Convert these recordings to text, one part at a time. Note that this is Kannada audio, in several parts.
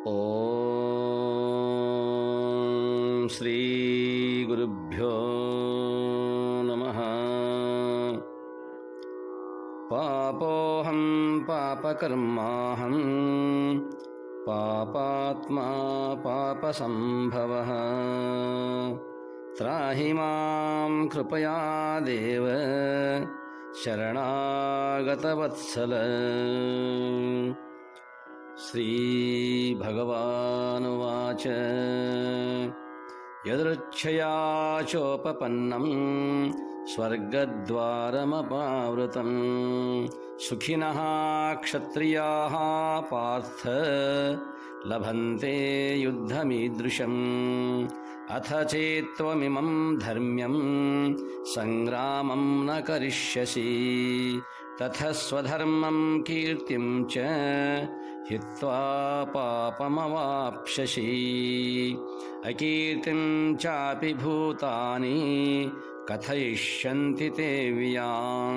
ಓಂ ಶ್ರೀ ಗುರುಭ್ಯೋ ನಮಃ. ಪಾಪೋಹಂ ಪಾಪಕರ್ಮಾಹಂ ಪಾಪಾತ್ಮಾ ಪಾಪಸಂಭವಃ. ತ್ರಾಹಿ ಮಾಂ ಕೃಪಯಾ ದೇವ ಶರಣಾಗತವತ್ಸಲ. ಶ್ರೀಭಗವಾನುವಾಚ ಯದೃಚ್ಛಯಾ ಚೋಪಪನ್ನಂ ಸ್ವರ್ಗದ್ವಾರಮಪಾವೃತಂ ಸುಖಿನಃ ಕ್ಷತ್ರಿಯಾಃ ಪಾರ್ಥ ಲಭಂತೆ ಯುದ್ಧಮೀದೃಶಂ. ಅಥ ಚೇತ್ತ್ವಮಿಮಂ ಧರ್ಮ್ಯಂ ಸಂಗ್ರಾಮಂ ನ ಕರಿಷ್ಯಸಿ ತತಃ ಸ್ವಧರ್ಮಂ ಕೀರ್ತಿಂ ಚ ಹಿತ್ವಾ ಪಾಪಮವಾಪ್ಸ್ಯಸಿ. ಅಕೀರ್ತಿಂ ಚಾಪಿ ಭೂತಾನಿ ಕಥಯಿಷ್ಯಂತಿ ತೇ ವ್ಯಾಂ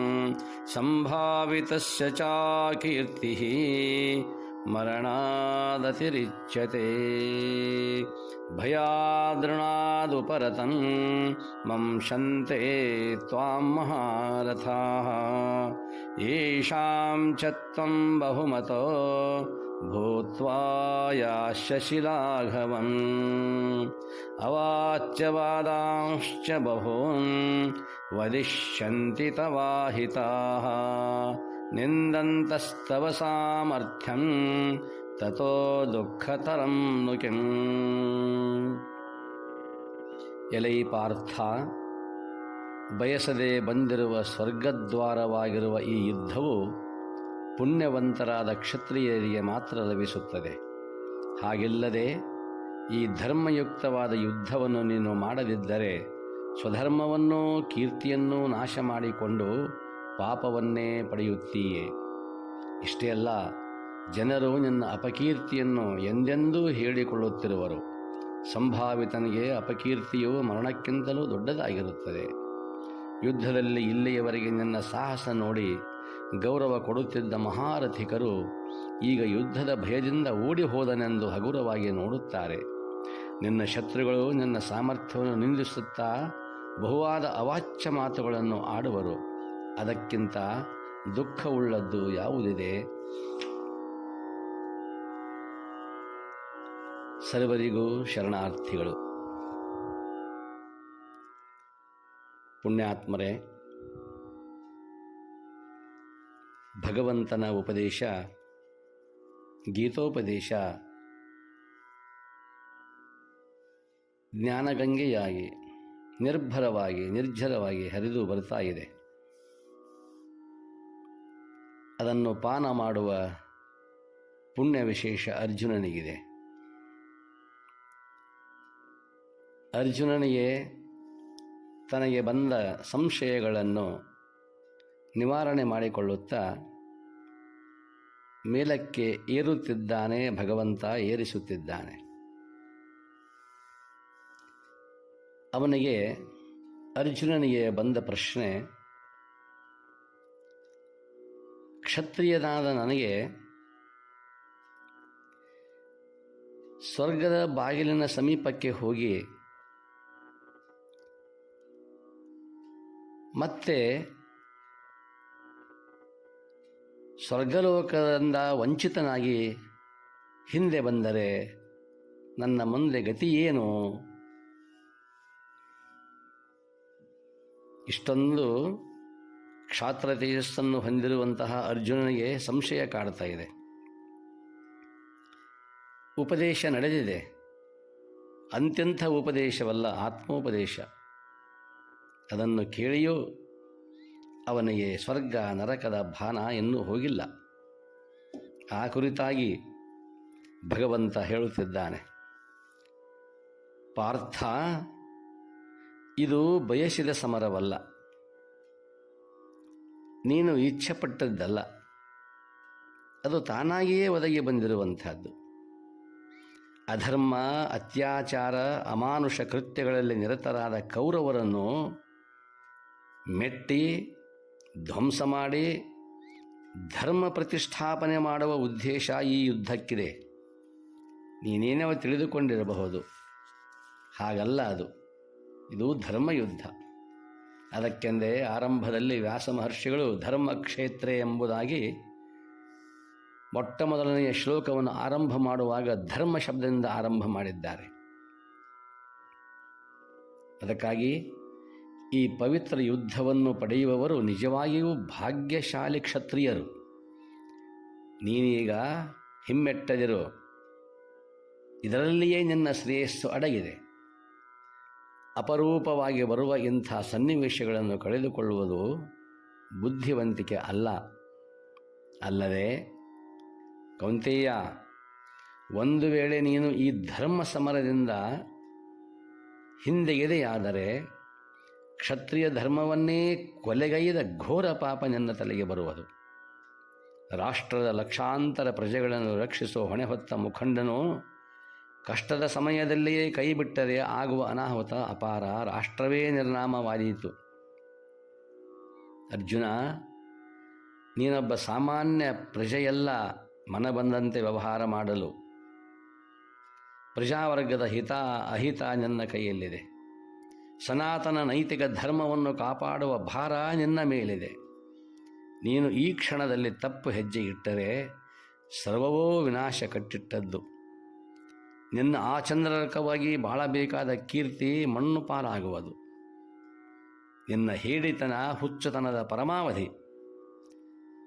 ಸಂಭಾವಿತಸ್ಯ ಚ ಕೀರ್ತಿಃ ಮರಣಾದತಿರಿಚ್ಯತೆ. ಭಯಾದೃಣಾದುಪರತಂ ಮಂಶಂತೆ ತ್ವಾಂ ಮಹಾರಥಾಃ ಯೇಷಾಂ ಚ ತ್ವಂ ಬಹುಮತೋ ಭೂತ್ವಾ ಯಾಸ್ಯಸಿ ಲಾಘವಂ. ಅವಾಚ್ಯವಾದಾಂಶ್ಚ ಬಹೂನ್ ವದಿಷ್ಯಂತಿ ತವಾಹಿತಾಃ ನಿಂದಂತಸ್ತವ ಸಾಮರ್ಥ್ಯಂ ತತೋ ದುಃಖತರಂ ನು ಕಿಂ. ಎಲೈ ಪಾರ್ಥ, ಬಯಸದೆ ಬಂದಿರುವ ಸ್ವರ್ಗದ್ವಾರವಾಗಿರುವ ಈ ಯುದ್ಧವು ಪುಣ್ಯವಂತರಾದ ಕ್ಷತ್ರಿಯರಿಗೆ ಮಾತ್ರ ಲಭಿಸುತ್ತದೆ. ಹಾಗಿಲ್ಲದೆ ಈ ಧರ್ಮಯುಕ್ತವಾದ ಯುದ್ಧವನ್ನು ನೀನು ಮಾಡದಿದ್ದರೆ ಸ್ವಧರ್ಮವನ್ನೂ ಕೀರ್ತಿಯನ್ನೂ ನಾಶ ಮಾಡಿಕೊಂಡು ಪಾಪವನ್ನೇ ಪಡೆಯುತ್ತೀಯೆ. ಇಷ್ಟೇ ಅಲ್ಲ, ಜನರು ನಿನ್ನ ಅಪಕೀರ್ತಿಯನ್ನು ಎಂದೆಂದೂ ಹೇಳಿಕೊಳ್ಳುತ್ತಿರುವರು. ಸಂಭಾವಿತನಿಗೆ ಅಪಕೀರ್ತಿಯು ಮರಣಕ್ಕಿಂತಲೂ ದೊಡ್ಡದಾಗಿರುತ್ತದೆ. ಯುದ್ಧದಲ್ಲಿ ಇಲ್ಲಿಯವರೆಗೆ ನಿನ್ನ ಸಾಹಸ ನೋಡಿ ಗೌರವ ಕೊಡುತ್ತಿದ್ದ ಮಹಾರಥಿಕರು ಈಗ ಯುದ್ಧದ ಭಯದಿಂದ ಓಡಿ ಹೋದನೆಂದು ಹಗುರವಾಗಿ ನೋಡುತ್ತಾರೆ. ನಿನ್ನ ಶತ್ರುಗಳು ನಿನ್ನ ಸಾಮರ್ಥ್ಯವನ್ನು ನಿಂದಿಸುತ್ತಾ ಬಹುವಾದ ಅವಾಚ್ಯ ಮಾತುಗಳನ್ನು ಆಡುವರು. ಅದಕ್ಕಿಂತ ದುಃಖವುಳ್ಳದ್ದು ಯಾವುದಿದೆ? ಸರ್ವರಿಗೂ ಶರಣಾರ್ಥಿಗಳು. ಪುಣ್ಯಾತ್ಮರೇ, ಭಗವಂತನ ಉಪದೇಶ, ಗೀತೋಪದೇಶ ಜ್ಞಾನಗಂಗೆಯಾಗಿ ನಿರ್ಭರವಾಗಿ ನಿರ್ಜರವಾಗಿ ಹರಿದು ಬರ್ತಾ ಇದೆ. ಅದನ್ನು ಪಾನ ಮಾಡುವ ಪುಣ್ಯ ವಿಶೇಷ ಅರ್ಜುನನಿಗಿದೆ. ಅರ್ಜುನನಿಗೆ ತನಗೆ ಬಂದ ಸಂಶಯಗಳನ್ನು ನಿವಾರಣೆ ಮಾಡಿಕೊಳ್ಳುತ್ತಾ ಮೇಲಕ್ಕೆ ಏರುತ್ತಿದ್ದಾನೆ. ಭಗವಂತ ಏರಿಸುತ್ತಿದ್ದಾನೆ. ಅರ್ಜುನನಿಗೆ ಬಂದ ಪ್ರಶ್ನೆ, ಕ್ಷತ್ರಿಯನಾದ ನನಗೆ ಸ್ವರ್ಗದ ಬಾಗಿಲಿನ ಸಮೀಪಕ್ಕೆ ಹೋಗಿ ಮತ್ತೆ ಸ್ವರ್ಗಲೋಕದಿಂದ ವಂಚಿತನಾಗಿ ಹಿಂದೆ ಬಂದರೆ ನನ್ನ ಮುಂದೆ ಗತಿ ಏನು? ಇಷ್ಟೊಂದು ಕ್ಷಾತ್ರ ತೇಜಸ್ಸನ್ನು ಹೊಂದಿರುವಂತಹ ಅರ್ಜುನನಿಗೆ ಸಂಶಯ ಕಾಡ್ತಾ ಇದೆ. ಉಪದೇಶ ನಡೆದಿದೆ. ಅಂತ್ಯಂಥ ಉಪದೇಶವಲ್ಲ, ಆತ್ಮೋಪದೇಶ. ಅದನ್ನು ಕೇಳಿಯೂ ಅವನಿಗೆ ಸ್ವರ್ಗ ನರಕದ ಭಾನ ಇನ್ನೂ ಹೋಗಿಲ್ಲ. ಆ ಕುರಿತಾಗಿ ಭಗವಂತ ಹೇಳುತ್ತಿದ್ದಾನೆ, ಪಾರ್ಥ, ಇದು ಬಯಸಿದ ಸಮರವಲ್ಲ, ನೀನು ಇಚ್ಛೆಪಟ್ಟದ್ದಲ್ಲ, ಅದು ತಾನಾಗಿಯೇ ಒದಗಿ ಬಂದಿರುವಂಥದ್ದು. ಅಧರ್ಮ, ಅತ್ಯಾಚಾರ, ಅಮಾನುಷ ಕೃತ್ಯಗಳಲ್ಲಿ ನಿರತರಾದ ಕೌರವರನ್ನು ಮೆಟ್ಟಿ ಧ್ವಂಸ ಮಾಡಿ ಧರ್ಮ ಪ್ರತಿಷ್ಠಾಪನೆ ಮಾಡುವ ಉದ್ದೇಶ ಈ ಯುದ್ಧಕ್ಕಿದೆ. ನೀನೇನೋ ತಿಳಿದುಕೊಂಡಿರಬಹುದು. ಹಾಗಲ್ಲ ಅದು. ಇದು ಧರ್ಮಯುದ್ಧ. ಅದಕ್ಕೆಂದೇ ಆರಂಭದಲ್ಲಿ ವ್ಯಾಸ ಮಹರ್ಷಿಗಳು ಧರ್ಮಕ್ಷೇತ್ರ ಎಂಬುದಾಗಿ ಮೊಟ್ಟ ಮೊದಲನೆಯ ಶ್ಲೋಕವನ್ನು ಆರಂಭ ಮಾಡುವಾಗ ಧರ್ಮ ಶಬ್ದದಿಂದ ಆರಂಭ ಮಾಡಿದ್ದಾರೆ. ಅದಕ್ಕಾಗಿ ಈ ಪವಿತ್ರ ಯುದ್ಧವನ್ನು ಪಡೆಯುವವರು ನಿಜವಾಗಿಯೂ ಭಾಗ್ಯಶಾಲಿ ಕ್ಷತ್ರಿಯರು. ನೀನೀಗ ಹಿಮ್ಮೆಟ್ಟದಿರು, ಇದರಲ್ಲಿಯೇ ನಿನ್ನ ಶ್ರೇಯಸ್ಸು ಅಡಗಿದೆ. ಅಪರೂಪವಾಗಿ ಬರುವ ಇಂಥ ಸನ್ನಿವೇಶಗಳನ್ನು ಕಳೆದುಕೊಳ್ಳುವುದು ಬುದ್ಧಿವಂತಿಕೆ ಅಲ್ಲ. ಅಲ್ಲದೆ ಕೌಂತೆಯ, ಒಂದು ವೇಳೆ ನೀನು ಈ ಧರ್ಮ ಸಮರದಿಂದ ಹಿಂದೆಗೆದೆಯಾದರೆ ಕ್ಷತ್ರಿಯ ಧರ್ಮವನ್ನೇ ಕೊಲೆಗೈದ ಘೋರ ಪಾಪ ನಿನ್ನ ತಲೆಗೆ ಬರುವುದು. ರಾಷ್ಟ್ರದ ಲಕ್ಷಾಂತರ ಪ್ರಜೆಗಳನ್ನು ರಕ್ಷಿಸುವ ಹೊಣೆ ಹೊತ್ತ ಮುಖಂಡನು ಕಷ್ಟದ ಸಮಯದಲ್ಲಿಯೇ ಕೈ ಬಿಟ್ಟರೆ ಆಗುವ ಅನಾಹುತ ಅಪಾರ. ರಾಷ್ಟ್ರವೇ ನಿರ್ನಾಮವಾದೀತು. ಅರ್ಜುನ, ನೀನೊಬ್ಬ ಸಾಮಾನ್ಯ ಪ್ರಜೆಯಲ್ಲ. ಮನ ಬಂದಂತೆ ವ್ಯವಹಾರ ಮಾಡಲು ಪ್ರಜಾವರ್ಗದ ಹಿತ ಅಹಿತ ನಿನ್ನ ಕೈಯಲ್ಲಿದೆ. ಸನಾತನ ನೈತಿಕ ಧರ್ಮವನ್ನು ಕಾಪಾಡುವ ಭಾರ ನಿನ್ನ ಮೇಲಿದೆ. ನೀನು ಈ ಕ್ಷಣದಲ್ಲಿ ತಪ್ಪು ಹೆಜ್ಜೆ ಇಟ್ಟರೆ ಸರ್ವವೂ ವಿನಾಶ ಕಟ್ಟಿಟ್ಟದ್ದು. ನಿನ್ನ ಆಚಂದ್ರಕವಾಗಿ ಬಾಳಬೇಕಾದ ಕೀರ್ತಿ ಮಣ್ಣು ಪಾಲಾಗುವುದು. ನಿನ್ನ ಹೇಡಿತನ ಹುಚ್ಚುತನದ ಪರಮಾವಧಿ.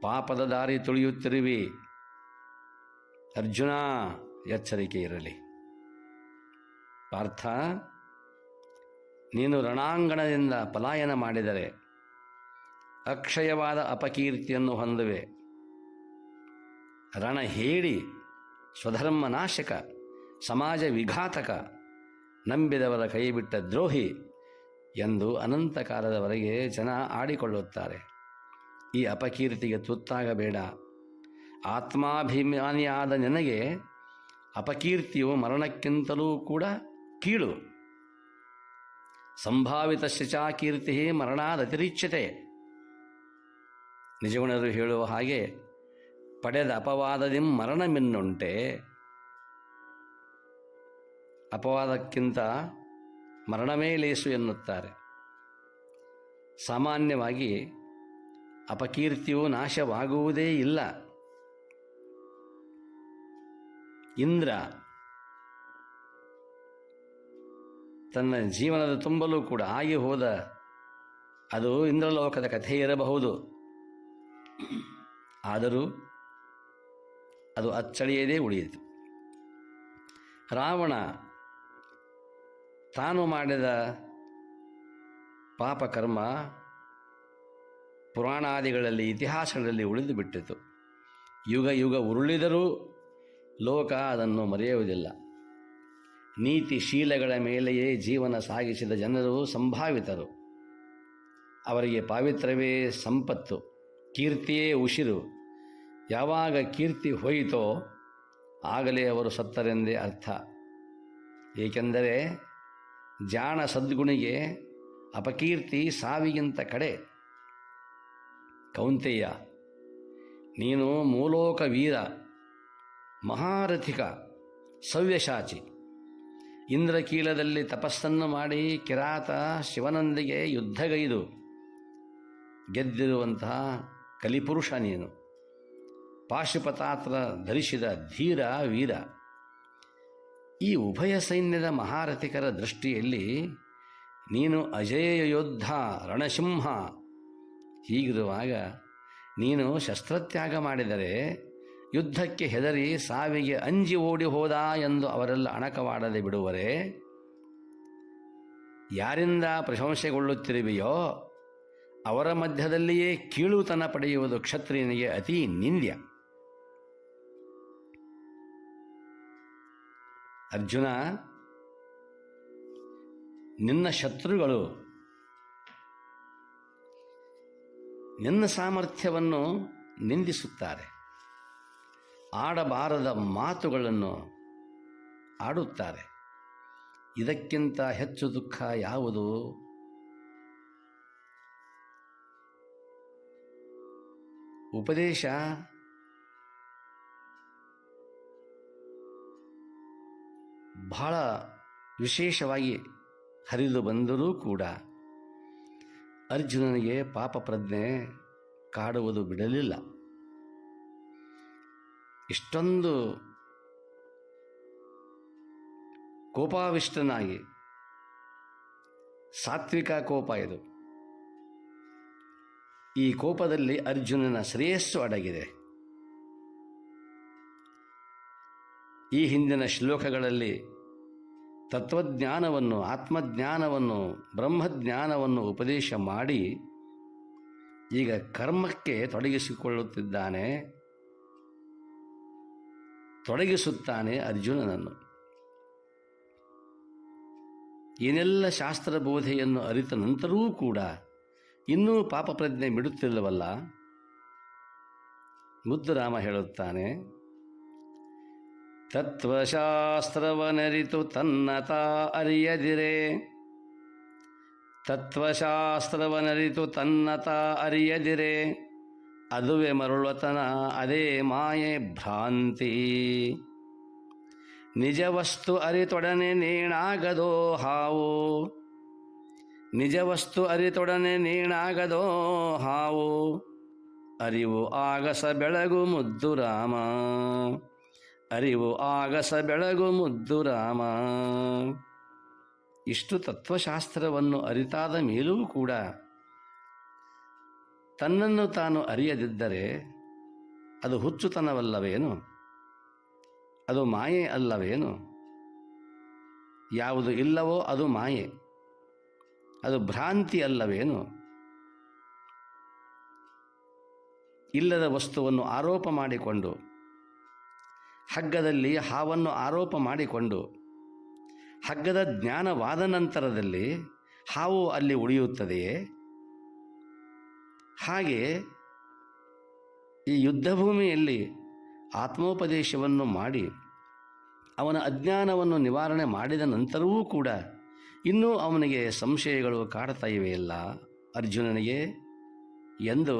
ಪಾಪದ ದಾರಿ ತುಳಿಯುತ್ತಿರುವಿ. ಅರ್ಜುನ, ಎಚ್ಚರಿಕೆ ಇರಲಿ. ಪಾರ್ಥ, ನೀನು ರಣಾಂಗಣದಿಂದ ಪಲಾಯನ ಮಾಡಿದರೆ ಅಕ್ಷಯವಾದ ಅಪಕೀರ್ತಿಯನ್ನು ಹೊಂದುವೆ. ರಣ ಹೇಳಿ, ಸ್ವಧರ್ಮ ನಾಶಕ, ಸಮಾಜ ವಿಘಾತಕ, ನಂಬಿದವರ ಕೈಬಿಟ್ಟ ದ್ರೋಹಿ ಎಂದು ಅನಂತ ಕಾಲದವರೆಗೆ ಜನ ಆಡಿಕೊಳ್ಳುತ್ತಾರೆ. ಈ ಅಪಕೀರ್ತಿಗೆ ತುತ್ತಾಗಬೇಡ. ಆತ್ಮಾಭಿಮಾನಿಯಾದ ನಿನಗೆ ಅಪಕೀರ್ತಿಯು ಮರಣಕ್ಕಿಂತಲೂ ಕೂಡ ಕೀಳು. ಸಂಭಾವಿತ ಶಚಾಕೀರ್ತಿ ಮರಣಾದತಿರಿಚ್ಯತೆ. ನಿಜಗುಣರು ಹೇಳುವ ಹಾಗೆ, ಪಡೆದ ಅಪವಾದದಿಂ ಮರಣಮಿನ್ನುಂಟೆ. ಅಪವಾದಕ್ಕಿಂತ ಮರಣವೇ ಲೇಸು ಎನ್ನುತ್ತಾರೆ. ಸಾಮಾನ್ಯವಾಗಿ ಅಪಕೀರ್ತಿಯು ನಾಶವಾಗುವುದೇ ಇಲ್ಲ. ಇಂದ್ರ ತನ್ನ ಜೀವನದ ತುಂಬಲೂ ಕೂಡ ಆಗಿ ಹೋದ, ಅದು ಇಂದ್ರಲೋಕದ ಕಥೆ ಇರಬಹುದು. ಆದರೂ ಅದು ಅಚ್ಚಳಿಯದೇ ಉಳಿಯಿತು. ರಾವಣ ತಾನು ಮಾಡಿದ ಪಾಪಕರ್ಮ ಪುರಾಣಾದಿಗಳಲ್ಲಿ, ಇತಿಹಾಸಗಳಲ್ಲಿ ಉಳಿದು ಬಿಟ್ಟಿತು. ಯುಗ ಯುಗ ಉರುಳಿದರೂ ಲೋಕ ಅದನ್ನು ಮರೆಯುವುದಿಲ್ಲ. ನೀತಿಶೀಲಗಳ ಮೇಲೆಯೇ ಜೀವನ ಸಾಗಿಸಿದ ಜನರು ಸಂಭಾವಿತರು. ಅವರಿಗೆ ಪಾವಿತ್ರ್ಯವೇ ಸಂಪತ್ತು, ಕೀರ್ತಿಯೇ ಉಸಿರು. ಯಾವಾಗ ಕೀರ್ತಿ ಹೋಯಿತೋ ಆಗಲೇ ಅವರು ಸತ್ತರೆಂದೇ ಅರ್ಥ. ಏಕೆಂದರೆ ಜಾಣ ಸದ್ಗುಣಿಗೆ ಅಪಕೀರ್ತಿ ಸಾವಿಗಿಂತ ಕಡೆ. ಕೌಂತೆಯ, ನೀನು ಮೂಲೋಕ ವೀರ, ಮಹಾರಥಿಕ, ಸವ್ಯಸಾಚಿ. ಇಂದ್ರಕೀಲದಲ್ಲಿ ತಪಸ್ಸನ್ನು ಮಾಡಿ ಕಿರಾತ ಶಿವನೊಂದಿಗೆ ಯುದ್ಧಗೈದು ಗೆದ್ದಿರುವಂತಹ ಕಲಿಪುರುಷ ನೀನು. ಪಾಶುಪತಾಸ್ತ್ರ ಧರಿಸಿದ ಧೀರ ವೀರ. ಈ ಉಭಯ ಸೈನ್ಯದ ಮಹಾರಥಿಕರ ದೃಷ್ಟಿಯಲ್ಲಿ ನೀನು ಅಜೇಯ ಯೋದ್ಧ, ರಣಸಿಂಹ. ಹೀಗಿರುವಾಗ ನೀನು ಶಸ್ತ್ರತ್ಯಾಗ ಮಾಡಿದರೆ ಯುದ್ಧಕ್ಕೆ ಹೆದರಿ ಸಾವಿಗೆ ಅಂಜಿ ಓಡಿ ಹೋದ ಎಂದು ಅವರೆಲ್ಲ ಅಣಕವಾಡದೆ ಬಿಡುವರೆ? ಯಾರಿಂದ ಪ್ರಶಂಸೆಗೊಳ್ಳುತ್ತಿರುವೆಯೋ ಅವರ ಮಧ್ಯದಲ್ಲಿಯೇ ಕೀಳುತನ ಪಡೆಯುವುದು ಕ್ಷತ್ರಿಯನಿಗೆ ಅತಿ ನಿಂದ್ಯ. ಅರ್ಜುನ, ನಿನ್ನ ಶತ್ರುಗಳು ನಿನ್ನ ಸಾಮರ್ಥ್ಯವನ್ನು ನಿಂದಿಸುತ್ತಾರೆ. ಆಡಬಾರದ ಮಾತುಗಳನ್ನು ಆಡುತ್ತಾರೆ. ಇದಕ್ಕಿಂತ ಹೆಚ್ಚು ದುಃಖ ಯಾವುದು? ಉಪದೇಶ ಬಹಳ ವಿಶೇಷವಾಗಿ ಹರಿದು ಬಂದರೂ ಕೂಡ ಅರ್ಜುನನಿಗೆ ಪಾಪ ಪ್ರಜ್ಞೆ ಕಾಡುವುದು ಬಿಡಲಿಲ್ಲ. ಇಷ್ಟೊಂದು ಕೋಪಾವಿಷ್ಟನಾಗಿ, ಸಾತ್ವಿಕ ಕೋಪ ಇದು. ಈ ಕೋಪದಲ್ಲಿ ಅರ್ಜುನನ ಶ್ರೇಯಸ್ಸು ಅಡಗಿದೆ. ಈ ಹಿಂದಿನ ಶ್ಲೋಕಗಳಲ್ಲಿ ತತ್ವಜ್ಞಾನವನ್ನು, ಆತ್ಮಜ್ಞಾನವನ್ನು, ಬ್ರಹ್ಮಜ್ಞಾನವನ್ನು ಉಪದೇಶ ಮಾಡಿ ಈಗ ಕರ್ಮಕ್ಕೆ ತೊಡಗಿಸುತ್ತಾನೆ ಅರ್ಜುನನನ್ನು. ಏನೆಲ್ಲ ಶಾಸ್ತ್ರ ಬೋಧೆಯನ್ನು ಅರಿತ ನಂತರವೂ ಕೂಡ ಇನ್ನೂ ಪಾಪ ಪ್ರಜ್ಞೆ ಬಿಡುತ್ತಿಲ್ಲವಲ್ಲ. ಮುದ್ದುರಾಮ ಹೇಳುತ್ತಾನೆ, ತತ್ವಶಾಸ್ತ್ರವನರಿತು ತನ್ನತ ಅರಿಯದಿರೆ, ತತ್ವಶಾಸ್ತ್ರವನರಿತು ತನ್ನತ ಅರಿಯದಿರೆ, ಅದುವೆ ಮರುಳತನ ಅದೇ ಮಾಯೆ ಭ್ರಾಂತಿ. ನಿಜ ವಸ್ತು ಅರಿತೊಡನೆ ನೇಣಾಗದೋ ಹಾವು, ನಿಜ ವಸ್ತು ಅರಿತೊಡನೆ ನೇಣಾಗದೋ ಹಾವು, ಅರಿವು ಆಗಸ ಬೆಳಗು ಮುದ್ದು ರಾಮ, ಅರಿವು ಆಗಸ ಬೆಳಗು ಮುದ್ದು ರಾಮ. ಇಷ್ಟು ತತ್ವಶಾಸ್ತ್ರವನ್ನು ಅರಿತಾದ ಮೇಲೂ ಕೂಡ ತನ್ನನ್ನು ತಾನು ಅರಿಯದಿದ್ದರೆ ಅದು ಹುಚ್ಚುತನವಲ್ಲವೇನು? ಅದು ಮಾಯೆ ಅಲ್ಲವೇನು? ಯಾವುದು ಇಲ್ಲವೋ ಅದು ಮಾಯೆ, ಅದು ಭ್ರಾಂತಿ ಅಲ್ಲವೇನು? ಇಲ್ಲದ ವಸ್ತುವನ್ನು ಆರೋಪ ಮಾಡಿಕೊಂಡು, ಹಗ್ಗದಲ್ಲಿ ಹಾವನ್ನು ಆರೋಪ ಮಾಡಿಕೊಂಡು, ಹಗ್ಗದ ಜ್ಞಾನವಾದ ನಂತರದಲ್ಲಿ ಹಾವು ಅಲ್ಲಿ ಉಳಿಯುತ್ತದೆಯೇ? ಹಾಗೆ ಈ ಯುದ್ಧಭೂಮಿಯಲ್ಲಿ ಆತ್ಮೋಪದೇಶವನ್ನು ಮಾಡಿ ಅವನ ಅಜ್ಞಾನವನ್ನು ನಿವಾರಣೆ ಮಾಡಿದ ನಂತರವೂ ಕೂಡ ಇನ್ನೂ ಅವನಿಗೆ ಸಂಶಯಗಳು ಕಾಡ್ತಾ ಇವೆಯಲ್ಲ ಅರ್ಜುನನಿಗೆ ಎಂದು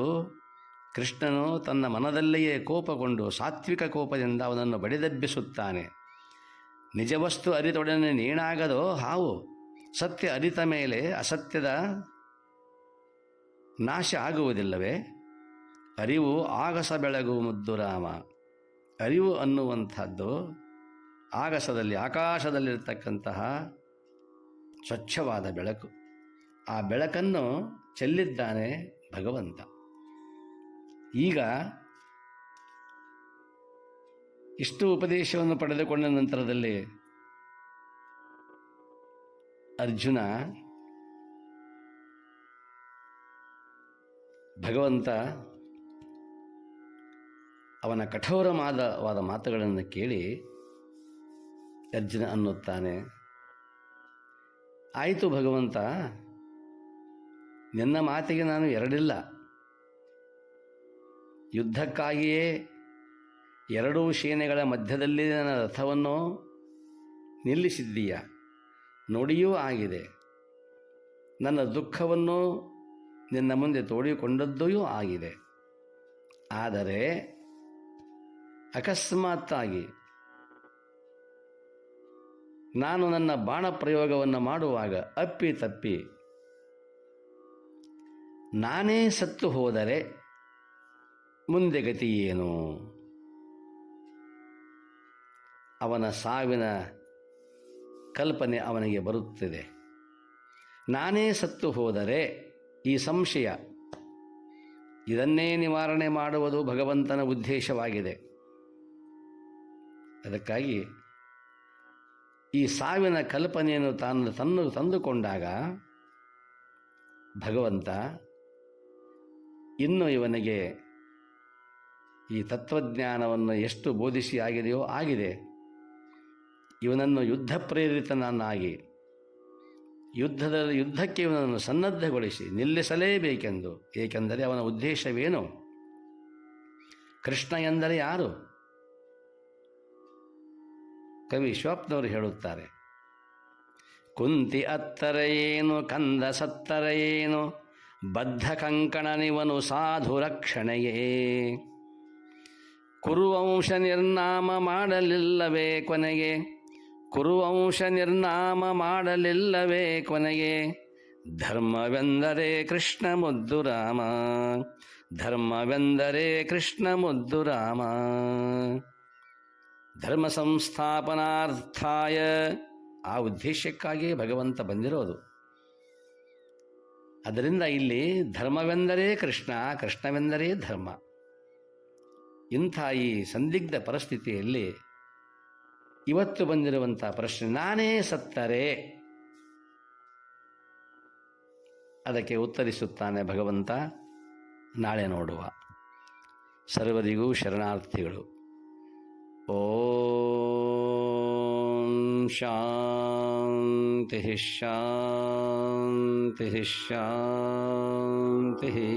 ಕೃಷ್ಣನು ತನ್ನ ಮನದಲ್ಲಿಯೇ ಕೋಪಗೊಂಡು ಸಾತ್ವಿಕ ಕೋಪದಿಂದ ಅವನನ್ನು ಬಡಿದೆಬ್ಬಿಸುತ್ತಾನೆ. ನಿಜವಸ್ತು ಅರಿತೊಡನೆ ನೇಣಾಗದೋ ಹಾವು, ಸತ್ಯ ಅರಿತ ಮೇಲೆ ಅಸತ್ಯದ ನಾಶ ಆಗುವುದಿಲ್ಲವೇ? ಅರಿವು ಆಗಸ ಬೆಳಗು ಮುದ್ದು ರಾಮ. ಅರಿವು ಅನ್ನುವಂಥದ್ದು ಆಗಸದಲ್ಲಿ, ಆಕಾಶದಲ್ಲಿರ್ತಕ್ಕಂತಹ ಸ್ವಚ್ಛವಾದ ಬೆಳಕು. ಆ ಬೆಳಕನ್ನು ಚೆಲ್ಲಿದ್ದಾನೆ ಭಗವಂತ. ಈಗ ಇಷ್ಟು ಉಪದೇಶವನ್ನು ಪಡೆದುಕೊಂಡ ನಂತರದಲ್ಲಿ ಅರ್ಜುನ ಭಗವಂತ ಅವನ ಕಠೋರವಾದ ಮಾತುಗಳನ್ನು ಕೇಳಿ ಅರ್ಜುನ ಅನ್ನುತ್ತಾನೆ, ಆಯಿತು ಭಗವಂತ, ನಿನ್ನ ಮಾತಿಗೆ ನಾನು ಎರಡಿಲ್ಲ. ಯುದ್ಧಕ್ಕಾಗಿಯೇ ಎರಡೂ ಸೇನೆಗಳ ಮಧ್ಯದಲ್ಲಿ ನನ್ನ ರಥವನ್ನು ನಿಲ್ಲಿಸಿದ್ದೀಯ, ನೋಡಿಯೂ ಆಗಿದೆ. ನನ್ನ ದುಃಖವನ್ನು ನಿನ್ನ ಮುಂದೆ ತೋಡಿಕೊಂಡದ್ದೂ ಆಗಿದೆ. ಆದರೆ ಅಕಸ್ಮಾತ್ತಾಗಿ ನಾನು ನನ್ನ ಬಾಣ ಪ್ರಯೋಗವನ್ನು ಮಾಡುವಾಗ ಅಪ್ಪಿ ತಪ್ಪಿ ನಾನೇ ಸತ್ತು ಹೋದರೆ ಮುಂದೆ ಗತಿ ಏನು? ಅವನ ಸಾವಿನ ಕಲ್ಪನೆ ಅವನಿಗೆ ಬರುತ್ತಿದೆ. ನಾನೇ ಸತ್ತು ಹೋದರೆ ಈ ಸಂಶಯ, ಇದನ್ನೇ ನಿವಾರಣೆ ಮಾಡುವುದು ಭಗವಂತನ ಉದ್ದೇಶವಾಗಿದೆ. ಅದಕ್ಕಾಗಿ ಈ ಸಾವಿನ ಕಲ್ಪನೆಯನ್ನು ತಂದುಕೊಂಡಾಗ ಭಗವಂತ ಇನ್ನು ಇವನಿಗೆ ಈ ತತ್ವಜ್ಞಾನವನ್ನು ಎಷ್ಟು ಬೋಧಿಸಿ ಆಗಿದೆಯೋ ಆಗಿದೆ. ಇವನನ್ನು ಯುದ್ಧ ಪ್ರೇರಿತನನ್ನಾಗಿ ಯುದ್ಧಕ್ಕೆ ಇವನನ್ನು ಸನ್ನದ್ಧಗೊಳಿಸಿ ನಿಲ್ಲಿಸಲೇಬೇಕೆಂದು. ಏಕೆಂದರೆ ಅವನ ಉದ್ದೇಶವೇನು? ಕೃಷ್ಣ ಎಂದರೆ ಯಾರು? ಕವಿ ವಿಶ್ವಪ್ನವರು ಹೇಳುತ್ತಾರೆ, ಕುಂತಿ ಅತ್ತರ ಏನು, ಕಂದ ಸತ್ತರ ಏನು, ಬದ್ಧ ಕಂಕಣನಿವನು ಸಾಧು ರಕ್ಷಣೆಯೇ. ಕುರುವಂಶ ನಿರ್ನಾಮ ಮಾಡಲಿಲ್ಲವೇ ಕೊನೆಗೆ, ಕುರುವಂಶ ನಿರ್ನಾಮ ಮಾಡಲಿಲ್ಲವೇ ಕೊನೆಗೆ, ಧರ್ಮವೆಂದರೆ ಕೃಷ್ಣ ಮುದ್ದು ರಾಮ, ಧರ್ಮವೆಂದರೆ ಕೃಷ್ಣ ಮುದ್ದು ರಾಮ. ಧರ್ಮ ಸಂಸ್ಥಾಪನಾರ್ಥಾಯ, ಆ ಉದ್ದೇಶಕ್ಕಾಗಿಯೇ ಭಗವಂತ ಬಂದಿರೋದು. ಅದರಿಂದ ಇಲ್ಲಿ ಧರ್ಮವೆಂದರೆ ಕೃಷ್ಣ, ಕೃಷ್ಣವೆಂದರೆ ಧರ್ಮ. ಇಂಥ ಈ ಸಂದಿಗ್ಧ ಪರಿಸ್ಥಿತಿಯಲ್ಲಿ ಇವತ್ತು ಬಂದಿರುವಂಥ ಪ್ರಶ್ನೆ, ನಾನೇ ಸತ್ತರೆ? ಅದಕ್ಕೆ ಉತ್ತರಿಸುತ್ತಾನೆ ಭಗವಂತ. ನಾಳೆ ನೋಡುವ. ಸರ್ವರಿಗೂ ಶರಣಾರ್ಥಿಗಳು. ಓಂ ಶಾಂತಿ ಶಾಂತಿ ಶಾಂತಿ.